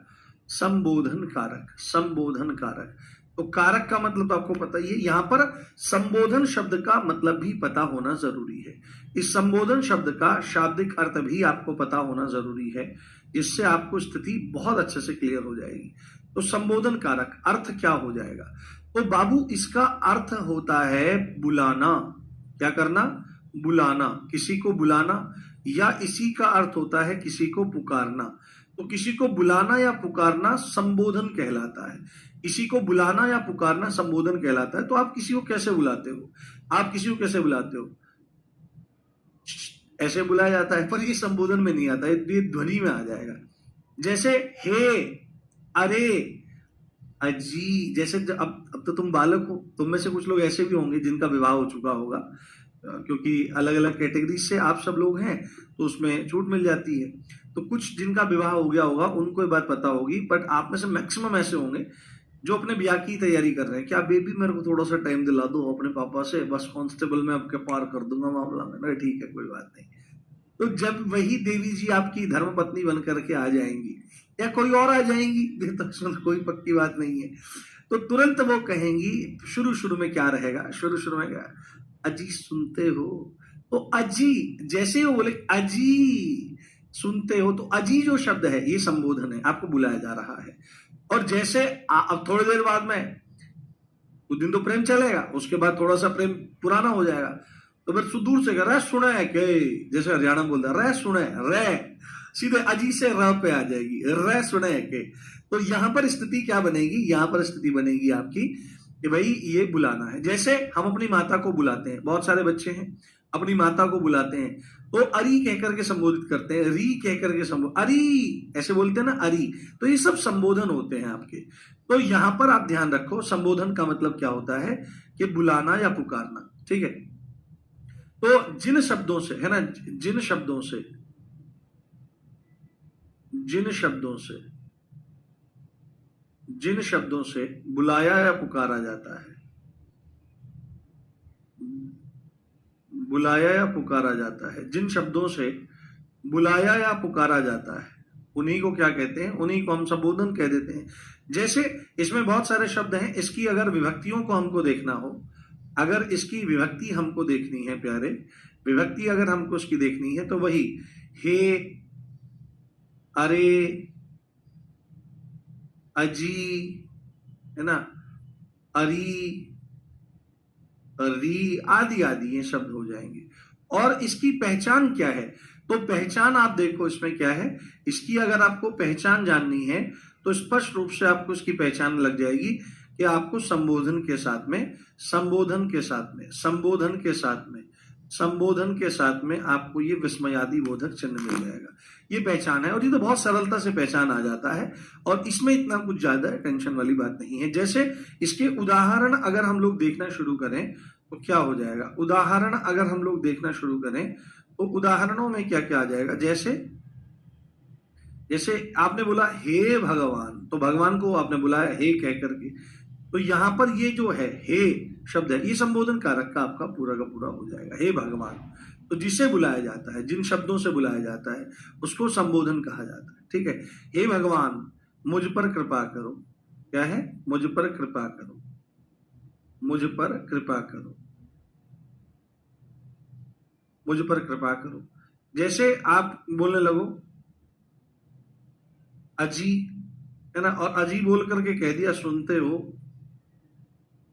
संबोधन कारक। संबोधन कारक, तो कारक का मतलब तो आपको पता ही है। यहां पर संबोधन शब्द का मतलब भी पता होना जरूरी है। इस संबोधन शब्द का शाब्दिक अर्थ भी आपको पता होना जरूरी है, जिससे आपको स्थिति बहुत अच्छे से क्लियर हो जाएगी। तो संबोधन कारक अर्थ क्या हो जाएगा? तो बाबू, इसका अर्थ होता है बुलाना। क्या करना? बुलाना, किसी को बुलाना, या इसी का अर्थ होता है किसी को पुकारना। तो किसी को बुलाना या पुकारना संबोधन कहलाता है। किसी को बुलाना या पुकारना संबोधन कहलाता है। तो आप किसी को कैसे बुलाते हो? आप किसी को कैसे बुलाते हो? ऐसे बुलाया जाता है, पर ये संबोधन में नहीं आता, ये ध्वनि में आ जाएगा। जैसे हे, अरे, अजी। जैसे अब तो तुम बालक हो, तुम में से कुछ लोग ऐसे भी होंगे जिनका विवाह हो चुका होगा, क्योंकि अलग अलग कैटेगरी से आप सब लोग हैं, तो उसमें छूट मिल जाती है। तो कुछ जिनका विवाह हो गया होगा उनको ये बात पता होगी, बट आप में से मैक्सिमम ऐसे होंगे जो अपने ब्याह की तैयारी कर रहे हैं। क्या बेबी, मेरे को थोड़ा सा टाइम दिला दो अपने पापा से, बस कांस्टेबल में आपके पार कर दूंगा मामला में। अरे ठीक है, कोई बात नहीं। तो जब वही देवी जी आपकी धर्म पत्नी बन करके आ जाएंगी, या कोई और आ जाएंगी, तो इसमें कोई पक्की बात नहीं है, तो तुरंत वो कहेंगी, शुरू शुरू में क्या रहेगा? शुरू शुरू में क्या? अजी सुनते हो? तो अजी, जैसे वो बोले अजी सुनते हो, तो अजी जो शब्द है ये संबोधन है, आपको बुलाया जा रहा है। और जैसे अब थोड़ी देर बाद में, कुछ दिन तो प्रेम चलेगा, उसके बाद थोड़ा सा प्रेम पुराना हो जाएगा, तो फिर दूर से रे सुने के, जैसे हरियाणा बोलता है रे सुने, रे सीधे अजी से र पे आ जाएगी, रे सुने के। तो यहां पर स्थिति क्या बनेगी? यहां पर स्थिति बनेगी आपकी कि भाई ये बुलाना है। जैसे हम अपनी माता को बुलाते हैं, बहुत सारे बच्चे हैं अपनी माता को बुलाते हैं, तो अरी कहकर के संबोधित करते हैं, री कहकर के अरी ऐसे बोलते हैं ना, अरी। तो ये सब संबोधन होते हैं आपके। तो यहां पर आप ध्यान रखो, संबोधन का मतलब क्या होता है कि बुलाना या पुकारना, ठीक है। तो जिन शब्दों से, है ना, जिन शब्दों से जिन शब्दों से बुलाया या पुकारा जाता है, बुलाया या पुकारा जाता है, जिन शब्दों से बुलाया या पुकारा जाता है, उन्हीं को क्या कहते हैं? उन्हीं को हम संबोधन कह देते हैं। जैसे इसमें बहुत सारे शब्द हैं, इसकी अगर विभक्तियों को हमको देखना हो, अगर इसकी विभक्ति हमको देखनी है प्यारे, विभक्ति अगर हमको इसकी देखनी है, तो वही हे, अरे, अजी, है ना, अरी, री, आदि आदि ये शब्द हो जाएंगे। और इसकी पहचान क्या है? तो पहचान आप देखो इसमें क्या है। इसकी अगर आपको पहचान जाननी है तो स्पष्ट रूप से आपको इसकी पहचान लग जाएगी कि आपको संबोधन के साथ में, संबोधन के साथ में, संबोधन के साथ में, संबोधन के साथ में आपको ये विस्मयादि बोधक चिन्ह मिल जाएगा। ये पहचान है और ये तो बहुत सरलता से पहचान आ जाता है और इसमें इतना कुछ ज्यादा टेंशन वाली बात नहीं है। जैसे इसके उदाहरण अगर हम लोग देखना शुरू करें तो क्या हो जाएगा? उदाहरण अगर हम लोग देखना शुरू करें तो उदाहरणों में क्या क्या आ जाएगा? जैसे जैसे आपने बोला हे भगवान, तो भगवान को आपने बुलाया हे कह करके, तो यहां पर ये जो है हे शब्द है, ये संबोधन कारक का आपका पूरा का पूरा हो जाएगा। हे भगवान, तो जिसे बुलाया जाता है, जिन शब्दों से बुलाया जाता है उसको संबोधन कहा जाता है। ठीक है, हे भगवान मुझ पर कृपा करो। क्या है? मुझ पर कृपा करो, मुझ पर कृपा करो, मुझ पर कृपा करो। जैसे आप बोलने लगो अजी, है ना, और अजी बोल करके कह दिया सुनते हो,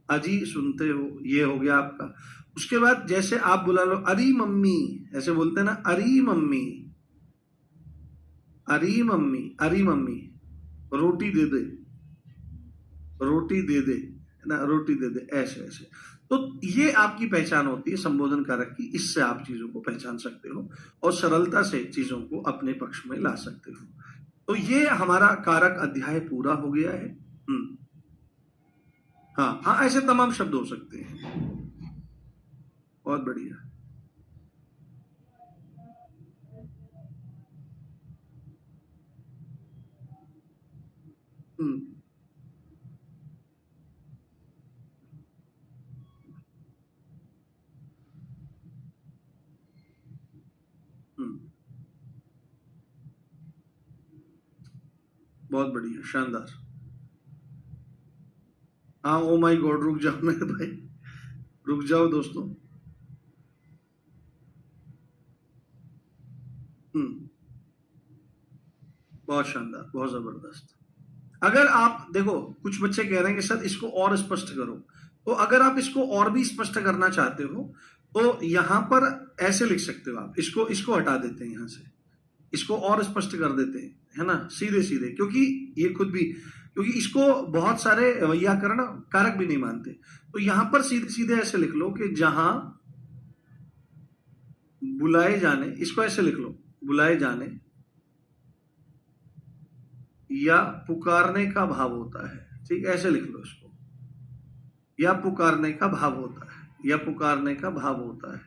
अजी सुनते हो, ये हो गया आपका। उसके बाद जैसे आप बुला लो अरी मम्मी, ऐसे बोलते हैं ना, अरी मम्मी, अरी मम्मी, अरी मम्मी, रोटी दे दे, रोटी दे दे, है ना, रोटी दे दे, ऐसे ऐसे। तो ये आपकी पहचान होती है संबोधन कारक की। इससे आप चीजों को पहचान सकते हो और सरलता से चीजों को अपने पक्ष में ला सकते हो। तो ये हमारा कारक अध्याय पूरा हो गया है। हाँ हाँ, ऐसे तमाम शब्द हो सकते हैं। बहुत बढ़िया। हम्म हम्म, बहुत बढ़िया, शानदार। हाँ, ओ माय गॉड, रुक जाओ मेरे भाई, रुक जाओ दोस्तों। हम्म, बहुत शानदार, बहुत जबरदस्त। अगर आप देखो, कुछ बच्चे कह रहे हैं कि सर इसको और स्पष्ट करो, तो अगर आप इसको और भी स्पष्ट करना चाहते हो तो यहां पर ऐसे लिख सकते हो आप। इसको इसको हटा देते हैं यहां से, इसको और स्पष्ट कर देते हैं, है ना, सीधे सीधे, क्योंकि ये खुद भी, क्योंकि इसको बहुत सारे व्याकरण कारक भी नहीं मानते। तो यहां पर सीधे सीधे ऐसे लिख लो कि जहां बुलाए जाने, इसको ऐसे लिख लो, बुलाए जाने या पुकारने का भाव होता है। ठीक, ऐसे लिख लो इसको, या पुकारने का भाव होता है, या पुकारने का भाव होता है,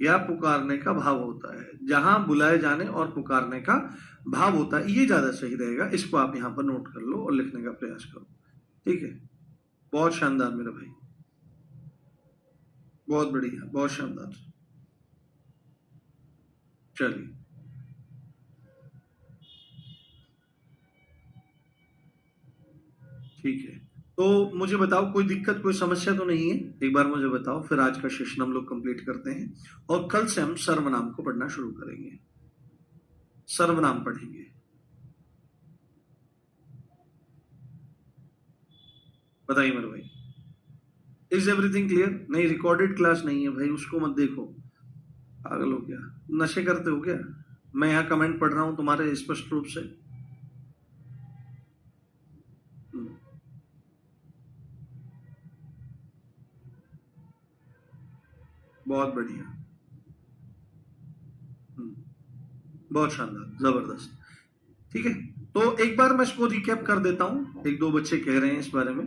या पुकारने का भाव होता है। जहां बुलाए जाने और पुकारने का भाव होता है, ये ज्यादा सही रहेगा। इसको आप यहां पर नोट कर लो और लिखने का प्रयास करो। ठीक है, बहुत शानदार मेरा भाई, बहुत बढ़िया, बहुत शानदार। चलिए, ठीक है, तो मुझे बताओ कोई दिक्कत, कोई समस्या तो नहीं है? एक बार मुझे बताओ, फिर आज का सेशन हम लोग कंप्लीट करते हैं और कल से हम सर्वनाम को पढ़ना शुरू करेंगे। सर्वनाम पढ़ेंगे। बताइए मेरे भाई, इज एवरीथिंग क्लियर? नहीं, रिकॉर्डेड क्लास नहीं है भाई, उसको मत देखो। पागल हो क्या? नशे करते हो क्या? मैं यहाँ कमेंट पढ़ रहा हूं तुम्हारे स्पष्ट रूप से। हम्म, बहुत बढ़िया। हम्म, बहुत शानदार, जबरदस्त। ठीक है, तो एक बार मैं इसको रिकैप कर देता हूं, एक दो बच्चे कह रहे हैं इस बारे में।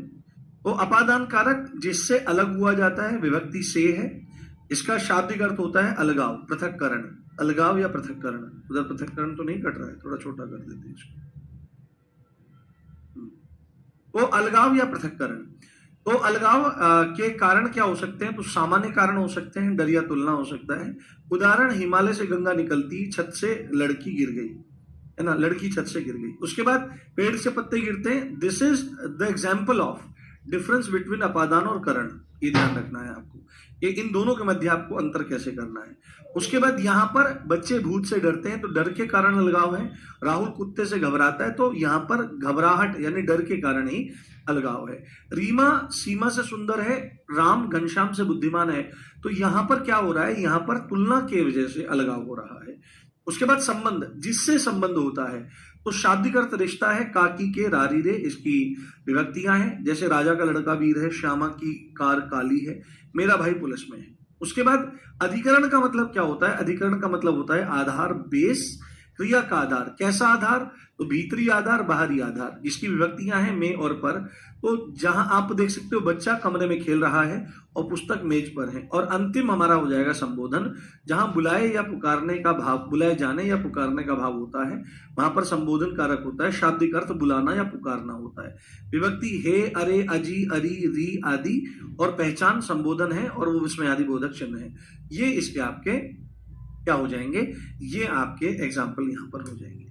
तो अपादान कारक जिससे अलग हुआ जाता है, विभक्ति से है। इसका शाब्दिक अर्थ होता है अलगाव, पृथक्करण, अलगाव या पृथक्करण। उधर पृथक्करण तो नहीं कट रहा है, थोड़ा छोटा कर देते हैं इसको। तो अलगाव या पृथक्करण, तो अलगाव के कारण क्या हो सकते हैं? तो सामान्य कारण हो सकते हैं, डर या तुलना हो सकता है। उदाहरण, हिमालय से गंगा निकलती, छत से लड़की गिर गई, है ना, लड़की छत से गिर गई। उसके बाद पेड़ से पत्ते गिरते हैं, this is the example of difference between अपादान और करण, ये ध्यान रखना है आपको, ये इन दोनों के मध्य आपको अंतर कैसे करना है। उसके बाद यहाँ पर बच्चे भूत से डरते हैं तो डर के कारण अलगाव है, राहुल कुत्ते से घबराता है तो यहाँ पर घबराहट यानी डर के कारण ही अलगाव है। रीमा सीमा से सुंदर है, राम घनश्याम से बुद्धिमान है, तो यहां पर क्या हो रहा है, यहां पर तुलना के वजह से अलगाव हो रहा है। उसके बाद संबंध, जिससे संबंध होता है, तो शाब्दिक अर्थ रिश्ता है, काकी के रारी रे, इसकी विभक्तियां हैं, जैसे राजा का लड़का वीर है, श्यामा की कार काली है, मेरा भाई पुलिस में है। उसके बाद अधिकरण का मतलब क्या होता है, अधिकरण का मतलब होता है आधार, बेस, क्रिया का आधार। कैसा आधार, तो भीतरी आधार, बाहरी आधार, जिसकी विभक्तियां हैं में और पर। तो जहां आप देख सकते हो बच्चा कमरे में खेल रहा है और पुस्तक मेज पर है। और अंतिम हमारा हो जाएगा संबोधन, जहां बुलाए या पुकारने का भाव, बुलाए जाने या पुकारने का भाव होता है, वहां पर संबोधन कारक होता है। शाब्दिक अर्थ बुलाना या पुकारना होता है। विभक्ति हे, अरे, अजी, अरी, री आदि, और पहचान संबोधन है और वो विस्मय आदि बोधक चिन्ह है। ये इसके आपके क्या हो जाएंगे, ये आपके एग्जाम्पल यहां पर हो जाएंगे।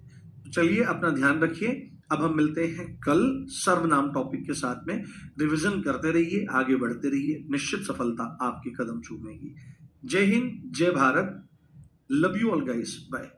तो चलिए अपना ध्यान रखिए। अब हम मिलते हैं कल सर्वनाम टॉपिक के साथ में। रिवीजन करते रहिए, आगे बढ़ते रहिए, निश्चित सफलता आपके कदम चूमेगी। जय हिंद, जय Bharat, love you all guys, bye.